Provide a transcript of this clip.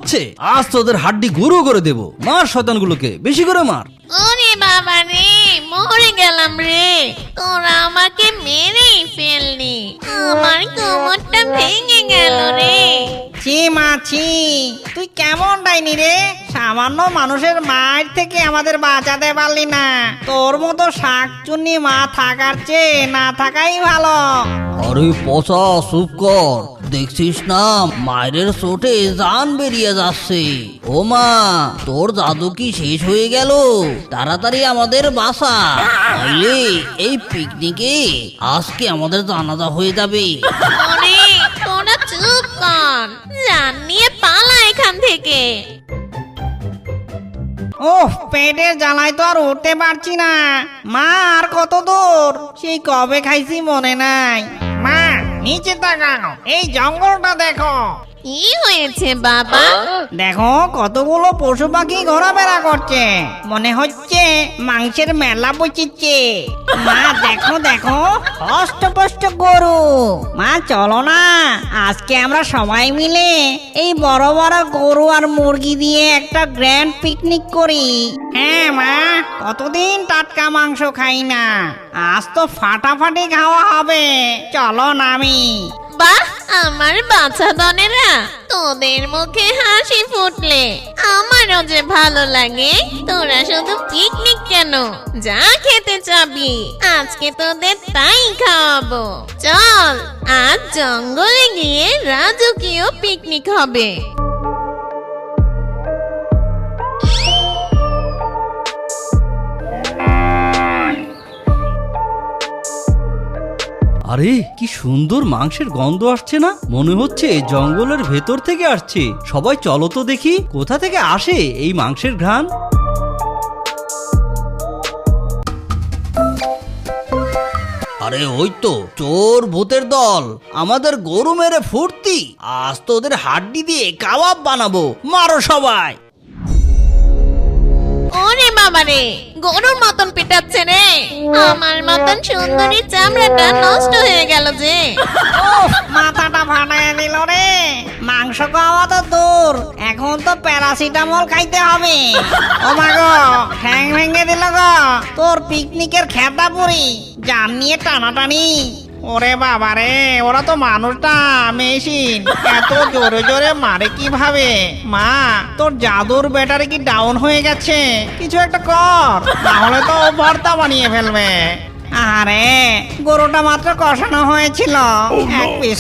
হচ্ছে, আজ তোদের হাড্ডি গুঁড়ো করে দেবো। মার শয়তানগুলোকে, বেশি করে মার। ওরে বাবা রে, মরে গেলাম রে। তোরা আমাকে মেরেই ফেললি, আমার কোমরটা ভেঙে গেল রে। ছি মা ছি, তুই কেমন ডাইনি রে? সামান্য মানুষের মায়ের থেকে আমাদের বাঁচাতে পারলি না। তোর মতো শাকচুন্নি মা থাকার চেয়ে না থাকাই ভালো। আরে পচা, চুপ কর। দেখছিস না মায়ের চোটে জান বেরিয়ে যাচ্ছে। ও মা, তোর জাদু কি শেষ হয়ে গেল? তাড়াতাড়ি আমাদের বাসা, তাইলে এই পিকনিকে আজকে আমাদের জানাজা হয়ে যাবে। ওরে তোরা চুপ কর, জান নিয়ে পালা এখান থেকে। ওহ, পেটের জ্বালায় তো আর উঠতে পারছি না। মা, আর কত দূর? সেই কবে খাইছি মনে নাই। মা, নিচে তাকাও, এই জঙ্গলটা দেখো। কি হয়েছে বাবা? দেখো কতগুলো পশু পাখি ঘোরাফেরা করছে, মনে হচ্ছে মাংসের মেলা বসেছে। মা দেখো দেখো, অষ্টপষ্ট গরু। মা চলো না, আজকে আমরা সবাই মিলে এই বড় বড় গরু আর মুরগি দিয়ে একটা গ্র্যান্ড পিকনিক করি। হ্যাঁ মা, কতদিন টাটকা মাংস খাই না, আজ তো ফাটাফাটি খাওয়া হবে। চলো নামি। বাহ, আমার বাচ্চা দনেরা, তোদের মুখে হাসি ফুটলে আমারও যে ভালো লাগে। তোরা শুধু পিকনিক কেন, যা খেতে চাবি আজকে তোদের তাই খাওয়াবো। চল, আজ জঙ্গলে গিয়ে রাজকীয় পিকনিক হবে। আরে কি সুন্দর মাংসের গন্ধ আসছে না? মনে হচ্ছে জঙ্গলের ভেতর থেকে আসছে। সবাই চলো তো দেখি কোথা থেকে আসে এই মাংসের ঘ্রাণ। আরে ওই তো চোর ভূতের দল, আমাদের গরু মেরে ফুর্তি। আজ তো ওদের হাড্ডি দিয়ে কাবাব বানাবো। মারো সবাই। ওরে বাবা রে, গরুর মতন পিটাচ্ছে রে। আমার মতন সুন্দরী চামড়াটা নষ্ট হয়ে গেল যে। উফ, মাথাটা ফাটায় দিল রে। মাংস খাওয়া তো দূর, এখন তো প্যারাসিটামল খাইতে হবে। ও মা গো, ঠ্যাং ভেঙে দিল গো। তোর পিকনিকের খেতা পুরি, জান নিয়ে টানাটানি। ওরে বাবা রে, ওরা তো মানুষটা মেশিন, এত জোরে জোরে মারে কিভাবে? মা, তোর জাদুর ব্যাটারি কি ডাউন হয়ে গেছে? কিছু একটা কর, তাহলে তো ও ভর্তা বানিয়ে ফেলবে। আরে গরুটা মাত্র কষানো হয়েছিল, এক পিস